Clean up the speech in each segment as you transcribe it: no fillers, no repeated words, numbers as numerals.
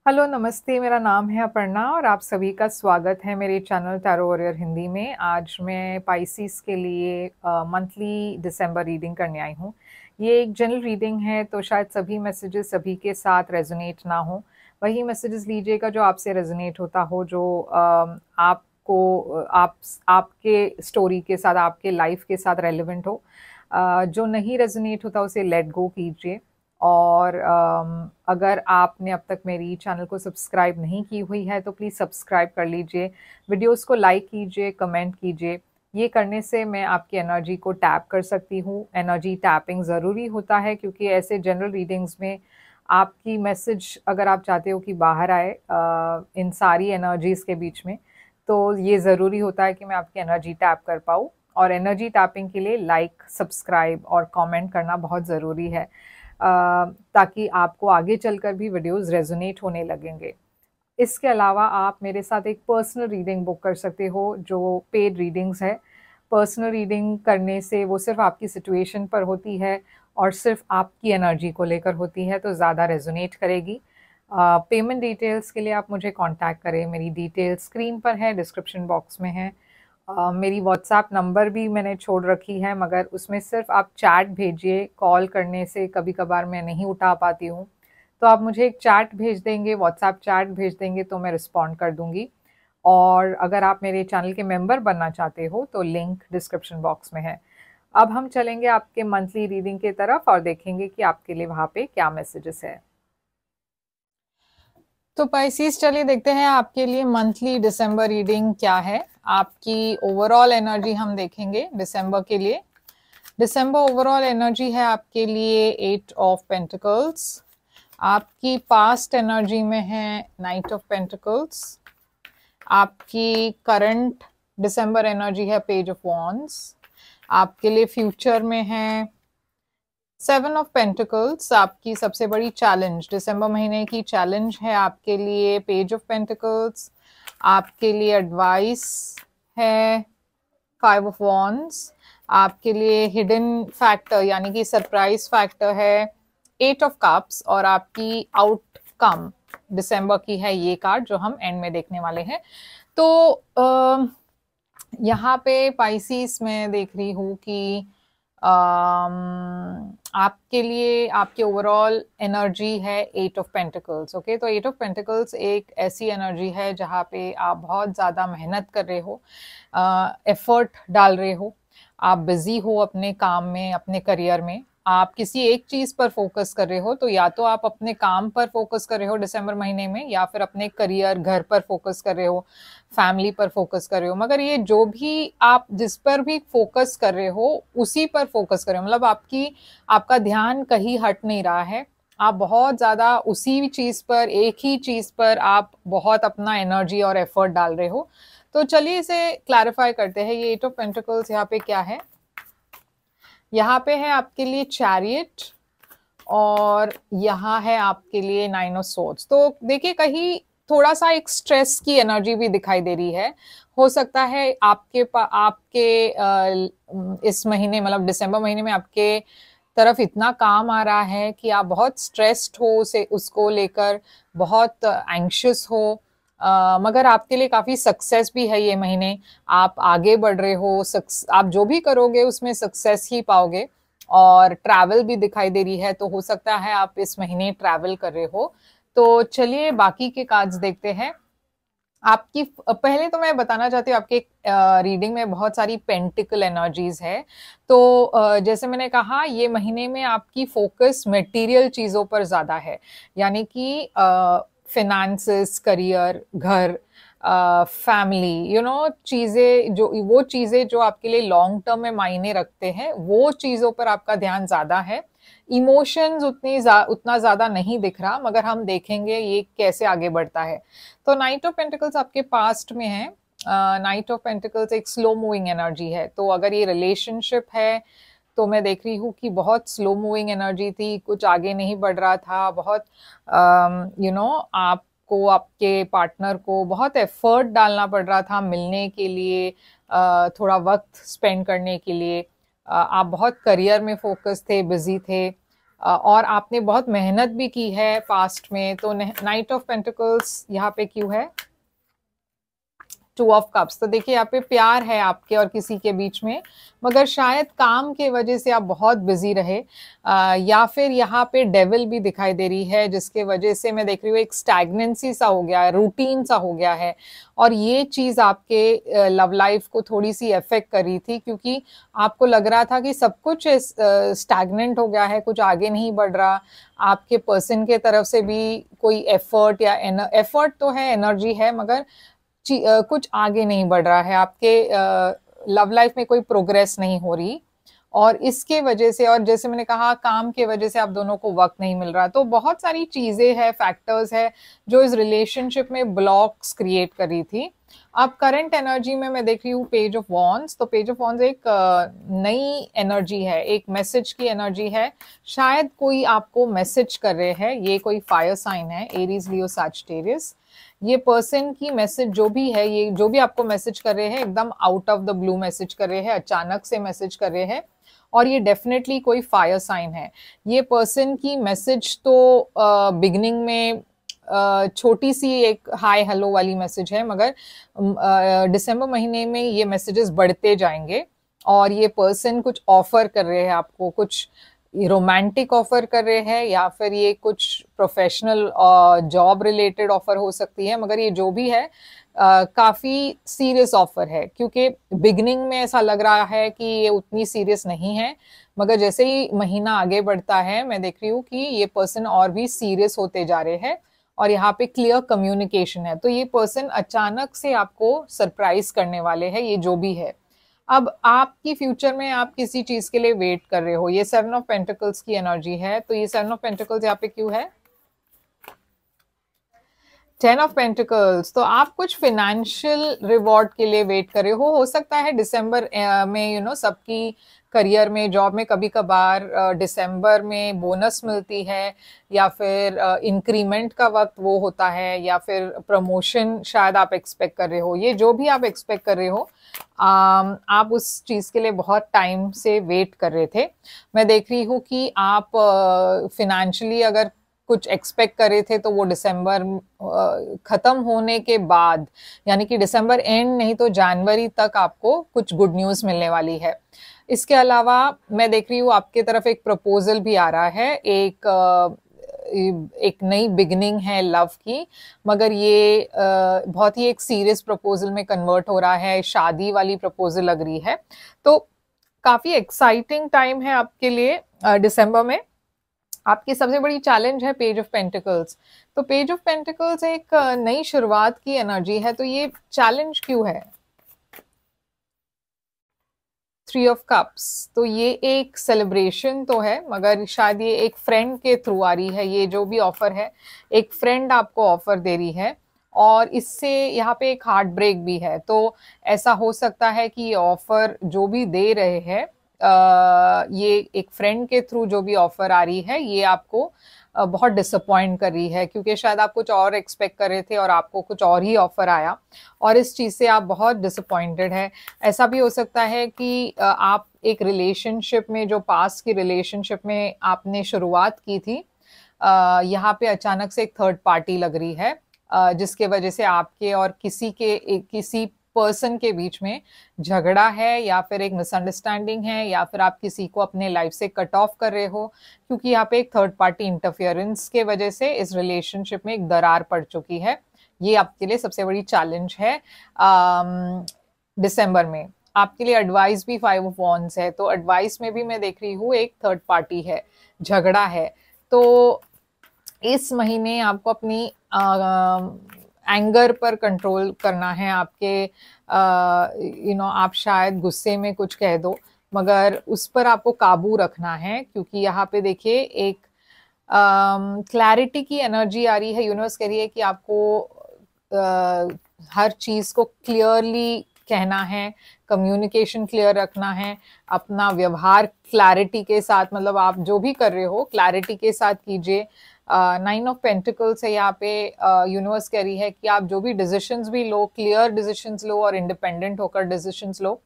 Hello, नमस्ते। मेरा नाम है अपर्णा और आप सभी का स्वागत है मेरे चैनल टैरो वॉरियर हिंदी में। आज मैं पाइसेस के लिए मंथली दिसंबर रीडिंग करने आई हूँ। ये एक जनरल रीडिंग है, तो शायद सभी मैसेजेस सभी के साथ रेजोनेट ना हो। वही मैसेजेस लीजिएगा जो आपसे रेजोनेट होता हो, जो आपको आपके स्टोरी के साथ, आपके लाइफ के साथ रेलिवेंट हो। जो नहीं रेजोनेट होता उसे लेट गो कीजिए। और अगर आपने अब तक मेरी चैनल को सब्सक्राइब नहीं की हुई है तो प्लीज़ सब्सक्राइब कर लीजिए, वीडियोस को लाइक कीजिए, कमेंट कीजिए। ये करने से मैं आपकी एनर्जी को टैप कर सकती हूँ। एनर्जी टैपिंग ज़रूरी होता है क्योंकि ऐसे जनरल रीडिंग्स में आपकी मैसेज अगर आप चाहते हो कि बाहर आए इन सारी एनर्जीज़ के बीच में, तो ये ज़रूरी होता है कि मैं आपकी एनर्जी टैप कर पाऊँ। और एनर्जी टैपिंग के लिए लाइक, सब्सक्राइब और कमेंट करना बहुत ज़रूरी है, ताकि आपको आगे चलकर भी वीडियोस रेजोनेट होने लगेंगे। इसके अलावा आप मेरे साथ एक पर्सनल रीडिंग बुक कर सकते हो जो पेड रीडिंग्स है। पर्सनल रीडिंग करने से वो सिर्फ आपकी सिचुएशन पर होती है और सिर्फ आपकी एनर्जी को लेकर होती है, तो ज़्यादा रेजोनेट करेगी। पेमेंट डिटेल्स के लिए आप मुझे कांटेक्ट करें। मेरी डिटेल्स स्क्रीन पर है, डिस्क्रिप्शन बॉक्स में है। मेरी व्हाट्सएप नंबर भी मैंने छोड़ रखी है, मगर उसमें सिर्फ आप चैट भेजिए। कॉल करने से कभी कभार मैं नहीं उठा पाती हूँ, तो आप मुझे एक चैट भेज देंगे, व्हाट्सएप चैट भेज देंगे तो मैं रिस्पॉन्ड कर दूंगी। और अगर आप मेरे चैनल के मेंबर बनना चाहते हो तो लिंक डिस्क्रिप्शन बॉक्स में है। अब हम चलेंगे आपके मंथली रीडिंग की तरफ और देखेंगे कि आपके लिए वहाँ पे क्या मैसेजेस है। तो पाइसेस, चलिए देखते हैं आपके लिए मंथली दिसंबर रीडिंग क्या है। आपकी ओवरऑल एनर्जी हम देखेंगे दिसंबर के लिए। दिसंबर ओवरऑल एनर्जी है आपके लिए 8 ऑफ पेंटिकल्स। आपकी पास्ट एनर्जी में है नाइट ऑफ पेंटिकल्स। आपकी करंट दिसंबर एनर्जी है पेज ऑफ वॉन्ड्स। आपके लिए फ्यूचर में है 7 ऑफ पेंटिकल्स। आपकी सबसे बड़ी चैलेंज, दिसंबर महीने की चैलेंज है आपके लिए पेज ऑफ पेंटिकल्स। आपके लिए एडवाइस है 5 ऑफ वॉन्ड्स। आपके लिए हिडन फैक्टर यानी कि सरप्राइज फैक्टर है 8 ऑफ कप्स। और आपकी आउटकम दिसंबर की है ये कार्ड जो हम एंड में देखने वाले हैं। तो यहाँ पे पाइसिस में देख रही हूँ कि आपके लिए आपके ओवरऑल एनर्जी है 8 ऑफ पेंटिकल्स। ओके, तो 8 ऑफ पेंटिकल्स एक ऐसी एनर्जी है जहाँ पे आप बहुत ज़्यादा मेहनत कर रहे हो, एफर्ट डाल रहे हो, आप बिजी हो अपने काम में, अपने करियर में। आप किसी एक चीज पर फोकस कर रहे हो, तो या तो आप अपने काम पर फोकस कर रहे हो दिसंबर महीने में, या फिर अपने करियर, घर पर फोकस कर रहे हो, फैमिली पर फोकस कर रहे हो। मगर ये जो भी आप जिस पर भी फोकस कर रहे हो उसी पर फोकस कर रहे हो, मतलब आपका ध्यान कहीं हट नहीं रहा है। आप बहुत ज्यादा उसी चीज पर, एक ही चीज पर आप बहुत अपना एनर्जी और एफर्ट डाल रहे हो। तो चलिए इसे क्लैरिफाई करते हैं। ये 8 ऑफ पेंटिकल्स यहाँ पे क्या है? यहाँ पे है आपके लिए चैरियट और यहाँ है आपके लिए 9 ऑफ सोर्ड्स। तो देखिए, कहीं थोड़ा सा एक स्ट्रेस की एनर्जी भी दिखाई दे रही है। हो सकता है आपके इस महीने, मतलब दिसंबर महीने में आपके तरफ इतना काम आ रहा है कि आप बहुत स्ट्रेस्ड हो, उसे उसको लेकर बहुत एंग्शियस हो। मगर आपके लिए काफी सक्सेस भी है ये महीने। आप आगे बढ़ रहे हो, आप जो भी करोगे उसमें सक्सेस ही पाओगे। और ट्रैवल भी दिखाई दे रही है, तो हो सकता है आप इस महीने ट्रैवल कर रहे हो। तो चलिए बाकी के कार्ड्स देखते हैं। आपकी पहले तो मैं बताना चाहती हूँ, आपके रीडिंग में बहुत सारी पेंटिकल एनर्जीज है। तो जैसे मैंने कहा, ये महीने में आपकी फोकस मटेरियल चीजों पर ज्यादा है, यानी कि फिनेंसेस, करियर, घर, फैमिली, चीजें, वो चीजें जो आपके लिए लॉन्ग टर्म में मायने रखते हैं, वो चीजों पर आपका ध्यान ज्यादा है। इमोशंस उतना ज्यादा नहीं दिख रहा, मगर हम देखेंगे ये कैसे आगे बढ़ता है। तो नाइट ऑफ पेंटिकल्स आपके पास्ट में है। नाइट ऑफ पेंटिकल्स एक स्लो मूविंग एनर्जी है। तो अगर ये रिलेशनशिप है तो मैं देख रही हूँ कि बहुत स्लो मूविंग एनर्जी थी, कुछ आगे नहीं बढ़ रहा था, बहुत आपको, आपके पार्टनर को बहुत एफर्ट डालना पड़ रहा था मिलने के लिए, थोड़ा वक्त स्पेंड करने के लिए। आप बहुत करियर में फोकस थे, बिजी थे। और आपने बहुत मेहनत भी की है पास्ट में, तो नाइट ऑफ पेंटिकल्स यहाँ पे क्यों है? 2 ऑफ कप्स। तो देखिए यहाँ पे प्यार है आपके और किसी के बीच में, मगर शायद काम के वजह से आप बहुत बिजी रहे, या फिर यहाँ पे डेविल भी दिखाई दे रही है, जिसके वजह से मैं देख रही हूँ एक स्टैग्नेंसी सा हो गया है, रूटीन सा हो गया है, और ये चीज आपके लव लाइफ को थोड़ी सी अफेक्ट कर रही थी, क्योंकि आपको लग रहा था कि सब कुछ स्टैग्नेंट हो गया है, कुछ आगे नहीं बढ़ रहा। आपके पर्सन के तरफ से भी कोई एफर्ट या एफर्ट तो है, एनर्जी है, मगर कुछ आगे नहीं बढ़ रहा है, आपके लव लाइफ में कोई प्रोग्रेस नहीं हो रही, और इसके वजह से, और जैसे मैंने कहा काम के वजह से आप दोनों को वक्त नहीं मिल रहा। तो बहुत सारी चीजें हैं, फैक्टर्स है जो इस रिलेशनशिप में ब्लॉक्स क्रिएट कर रही थी। अब करंट एनर्जी में मैं देख रही हूँ पेज ऑफ वॉन्ड्स। तो पेज ऑफ वॉन्ड्स एक नई एनर्जी है, एक मैसेज की एनर्जी है, शायद कोई आपको मैसेज कर रहे हैं। ये कोई फायर साइन है, एरीज, लियो, सैजिटेरियस। ये पर्सन की मैसेज जो भी है, ये जो भी आपको मैसेज कर रहे हैं, एकदम out of the blue message कर रहे हैं, अचानक से मैसेज कर रहे हैं, और ये डेफिनेटली कोई फायर साइन है। ये पर्सन की मैसेज तो बिगनिंग में छोटी सी एक हाय हेलो वाली मैसेज है, मगर दिसंबर महीने में ये मैसेजेस बढ़ते जाएंगे, और ये पर्सन कुछ ऑफर कर रहे हैं आपको, कुछ रोमांटिक ऑफर कर रहे हैं, या फिर ये कुछ प्रोफेशनल जॉब रिलेटेड ऑफर हो सकती है, मगर ये जो भी है काफी सीरियस ऑफर है, क्योंकि बिगनिंग में ऐसा लग रहा है कि ये उतनी सीरियस नहीं है, मगर जैसे ही महीना आगे बढ़ता है मैं देख रही हूँ कि ये पर्सन और भी सीरियस होते जा रहे हैं, और यहाँ पे क्लियर कम्युनिकेशन है। तो ये पर्सन अचानक से आपको सरप्राइज करने वाले हैं, ये जो भी है। अब आपकी फ्यूचर में आप किसी चीज के लिए वेट कर रहे हो, ये 7 ऑफ पेंटिकल्स की एनर्जी है। तो ये 7 ऑफ पेंटिकल्स यहाँ पे क्यों है? 10 ऑफ पेंटिकल्स। तो आप कुछ फाइनेंशियल रिवॉर्ड के लिए वेट कर रहे हो सकता है दिसंबर में, सबकी करियर में, जॉब में कभी कभार दिसंबर में बोनस मिलती है, या फिर इंक्रीमेंट का वक्त वो होता है, या फिर प्रमोशन शायद आप एक्सपेक्ट कर रहे हो। ये जो भी आप एक्सपेक्ट कर रहे हो, आप उस चीज के लिए बहुत टाइम से वेट कर रहे थे। मैं देख रही हूँ कि आप फिनेंशियली अगर कुछ एक्सपेक्ट कर रहे थे, तो वो दिसंबर खत्म होने के बाद, यानी कि दिसंबर एंड नहीं तो जनवरी तक आपको कुछ गुड न्यूज मिलने वाली है। इसके अलावा मैं देख रही हूँ आपके तरफ एक प्रपोजल भी आ रहा है, एक नई बिगनिंग है लव की, मगर ये बहुत ही एक सीरियस प्रपोजल में कन्वर्ट हो रहा है, शादी वाली प्रपोजल लग रही है। तो काफी एक्साइटिंग टाइम है आपके लिए दिसंबर में। आपकी सबसे बड़ी चैलेंज है पेज ऑफ पेंटिकल्स। तो पेज ऑफ पेंटिकल्स एक नई शुरुआत की एनर्जी है, तो ये चैलेंज क्यों है? 3 ऑफ कप्स। तो ये एक सेलिब्रेशन तो है, मगर शायद ये एक फ्रेंड के थ्रू आ रही है। ये जो भी ऑफर है, एक फ्रेंड आपको ऑफर दे रही है, और इससे यहाँ पे एक हार्ट ब्रेक भी है। तो ऐसा हो सकता है कि ये ऑफर जो भी दे रहे हैं, ये एक फ्रेंड के थ्रू जो भी ऑफर आ रही है, ये आपको बहुत डिसअपॉइंट कर रही है, क्योंकि शायद आप कुछ और एक्सपेक्ट कर रहे थे और आपको कुछ और ही ऑफर आया, और इस चीज़ से आप बहुत डिसअपॉइंटेड है। ऐसा भी हो सकता है कि आप एक रिलेशनशिप में, जो पास्ट की रिलेशनशिप में आपने शुरुआत की थी, यहाँ पे अचानक से एक थर्ड पार्टी लग रही है, जिसके वजह से आपके और किसी पर्सन के बीच में झगड़ा है, या फिर एक मिसअंडरस्टैंडिंग है, या फिर आप किसी को अपने लाइफ से कट ऑफ कर रहे हो, क्योंकि यहाँ पे एक थर्ड पार्टी इंटरफियरेंस के वजह से इस रिलेशनशिप में एक दरार पड़ चुकी है। ये आपके लिए सबसे बड़ी चैलेंज है दिसंबर में। आपके लिए एडवाइस भी 5 ऑफ वॉन्ड्स है, तो एडवाइस में भी मैं देख रही हूँ एक थर्ड पार्टी है, झगड़ा है। तो इस महीने आपको अपनी एंगर पर कंट्रोल करना है। आपके आप शायद गुस्से में कुछ कह दो, मगर उस पर आपको काबू रखना है, क्योंकि यहाँ पे देखिए एक क्लैरिटी की एनर्जी आ रही है। यूनिवर्स कह रही है कि आपको हर चीज को क्लियरली कहना है, कम्युनिकेशन क्लियर रखना है, अपना व्यवहार क्लैरिटी के साथ, मतलब आप जो भी कर रहे हो क्लैरिटी के साथ कीजिए। 9 ऑफ पेंटिकल्स है यहाँ पे। यूनिवर्स कह रही है कि आप जो भी डिसीजंस भी लो, क्लियर डिसीजंस लो और इंडिपेंडेंट होकर डिसीजंस लो।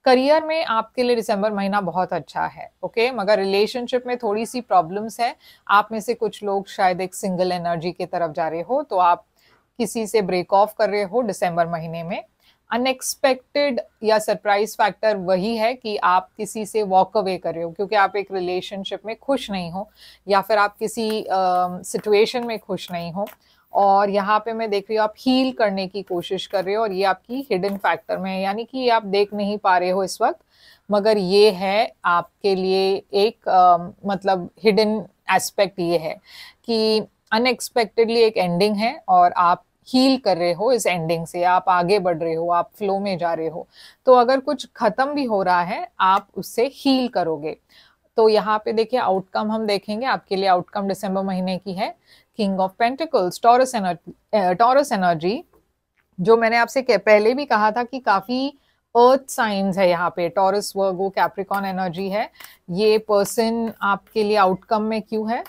करियर में आपके लिए दिसंबर महीना बहुत अच्छा है, ओके, मगर रिलेशनशिप में थोड़ी सी प्रॉब्लम्स है। आप में से कुछ लोग शायद एक सिंगल एनर्जी की तरफ जा रहे हो, तो आप किसी से ब्रेक ऑफ कर रहे हो दिसंबर महीने में। अनएक्सपेक्टेड या सरप्राइज फैक्टर वही है कि आप किसी से वॉक अवे कर रहे हो क्योंकि आप एक रिलेशनशिप में खुश नहीं हो, या फिर आप किसी सिचुएशन में खुश नहीं हो, और यहाँ पे मैं देख रही हूँ आप हील करने की कोशिश कर रहे हो, और ये आपकी हिडन फैक्टर में है, यानी कि ये आप देख नहीं पा रहे हो इस वक्त, मगर ये है आपके लिए एक मतलब हिडन एस्पेक्ट ये है कि अनएक्सपेक्टेडली एक एंडिंग है और आप हील कर रहे हो इस एंडिंग से, आप आगे बढ़ रहे हो, आप फ्लो में जा रहे हो। तो अगर कुछ खत्म भी हो रहा है आप उससे हील करोगे। तो यहाँ पे देखिए आउटकम हम देखेंगे, आपके लिए आउटकम दिसंबर महीने की है king of pentacles, taurus energy. जो मैंने आपसे पहले भी कहा था कि काफी अर्थ साइंस है यहाँ पे, टॉरस, वर्गो, कैप्रिकॉन एनर्जी है। ये पर्सन आपके लिए आउटकम में क्यों है?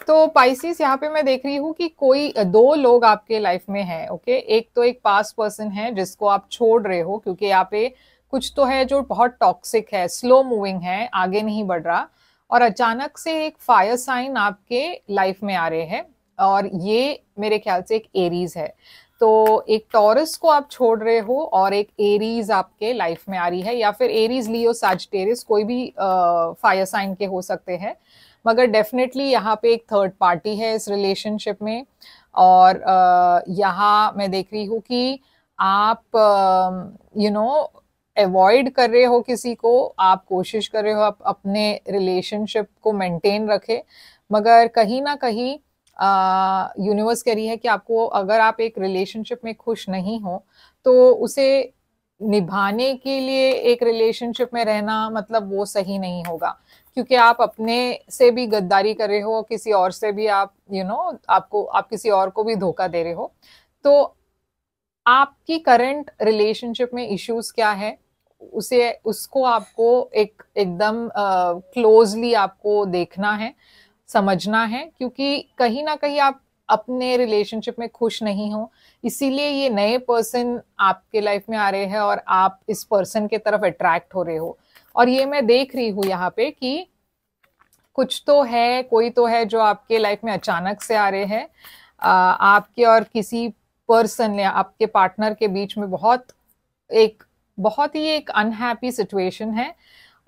तो पाइसिस यहाँ पे मैं देख रही हूँ कि कोई दो लोग आपके लाइफ में है, ओके। एक तो एक पास्ट पर्सन है जिसको आप छोड़ रहे हो क्योंकि यहाँ पे कुछ तो है जो बहुत टॉक्सिक है, स्लो मूविंग है, आगे नहीं बढ़ रहा, और अचानक से एक फायर साइन आपके लाइफ में आ रहे हैं, और ये मेरे ख्याल से एक एरीज है। तो एक टॉरस को आप छोड़ रहे हो और एक एरीज आपके लाइफ में आ रही है, या फिर एरीज, लियो, सैजिटेरियस, कोई भी फायर साइन के हो सकते हैं, मगर डेफिनेटली यहाँ पे एक थर्ड पार्टी है इस रिलेशनशिप में। और यहाँ मैं देख रही हूँ कि आप अवॉइड कर रहे हो किसी को, आप कोशिश कर रहे हो आप अपने रिलेशनशिप को मेंटेन रखे, मगर कहीं ना कहीं यूनिवर्स कह रही है कि आपको, अगर आप एक रिलेशनशिप में खुश नहीं हो तो उसे निभाने के लिए एक रिलेशनशिप में रहना मतलब वो सही नहीं होगा, क्योंकि आप अपने से भी गद्दारी कर रहे हो, किसी और से भी आप आप किसी और को भी धोखा दे रहे हो। तो आपकी करंट रिलेशनशिप में इश्यूज क्या है, उसको आपको एकदम क्लोजली आपको देखना है, समझना है, क्योंकि कहीं ना कहीं आप अपने रिलेशनशिप में खुश नहीं हो, इसीलिए ये नए पर्सन आपके लाइफ में आ रहे हैं और आप इस पर्सन के तरफ अट्रैक्ट हो रहे हो। और ये मैं देख रही हूँ यहाँ पे कि कुछ तो है, कोई तो है जो आपके लाइफ में अचानक से आ रहे हैं। आपके और किसी पर्सन या आपके पार्टनर के बीच में बहुत ही एक अनहैप्पी सिचुएशन है,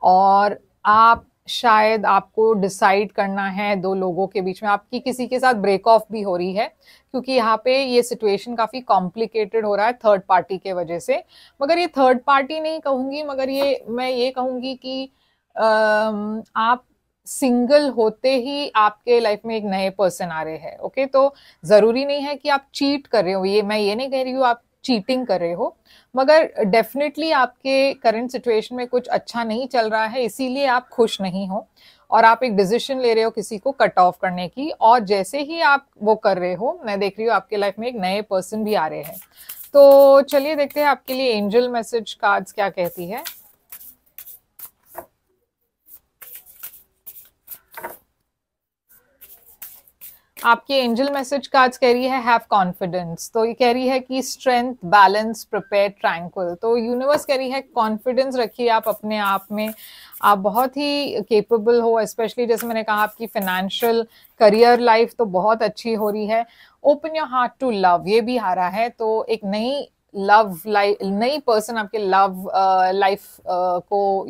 और आप शायद आपको डिसाइड करना है दो लोगों के बीच में, आपकी किसी के साथ ब्रेक ऑफ भी हो रही है, क्योंकि यहाँ पे ये सिचुएशन काफी कॉम्प्लिकेटेड हो रहा है थर्ड पार्टी के वजह से। मगर ये थर्ड पार्टी नहीं कहूंगी, मगर मैं ये कहूंगी कि आप सिंगल होते ही आपके लाइफ में एक नए पर्सन आ रहे हैं, ओके। तो जरूरी नहीं है कि आप चीट कर रहे हो, मैं ये नहीं कह रही हूँ आप चीटिंग कर रहे हो, मगर डेफिनेटली आपके करंट सिचुएशन में कुछ अच्छा नहीं चल रहा है, इसीलिए आप खुश नहीं हो और आप एक डिसीजन ले रहे हो किसी को कट ऑफ करने की, और जैसे ही आप वो कर रहे हो, मैं देख रही हूँ आपके लाइफ में एक नए पर्सन भी आ रहे हैं। तो चलिए देखते हैं आपके लिए एंजल मैसेज कार्ड्स क्या कहती है। आपकी एंजल मैसेज कार्ड्स कह रही है हैव कॉन्फिडेंस। तो ये कह रही है कि स्ट्रेंथ, बैलेंस, प्रिपेयर, ट्रैंक्विल। तो यूनिवर्स कह रही है कॉन्फिडेंस रखिए आप अपने आप में, आप बहुत ही केपेबल हो, स्पेशली जैसे मैंने कहा आपकी फाइनेंशियल, करियर लाइफ तो बहुत अच्छी हो रही है। Open your heart to love, ये भी आ रहा है, तो एक नई पर्सन आपके लव लाइफ को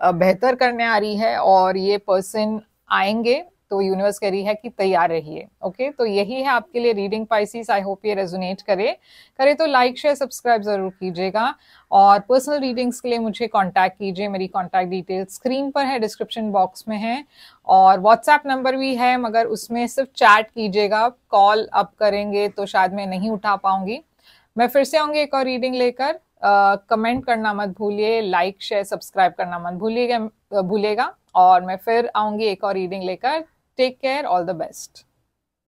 बेहतर करने आ रही है, और ये पर्सन आएंगे, तो यूनिवर्स कह रही है कि तैयार रहिए, ओके। तो यही है आपके लिए रीडिंग पाइसिस। आई होप ये रेजोनेट करे तो लाइक, शेयर, सब्सक्राइब जरूर कीजिएगा, और पर्सनल रीडिंग्स के लिए मुझे कांटेक्ट कीजिए। मेरी कांटेक्ट डिटेल्स स्क्रीन पर है, डिस्क्रिप्शन बॉक्स में है, और व्हाट्सएप नंबर भी है, मगर उसमें सिर्फ चैट कीजिएगा, कॉल अब करेंगे तो शायद मैं नहीं उठा पाऊंगी। मैं फिर से आऊंगी एक और रीडिंग लेकर। कमेंट करना मत भूलिए, लाइक, शेयर, सब्सक्राइब करना मत भूलिएगा, और मैं फिर आऊंगी एक और रीडिंग लेकर। Take care, all the best.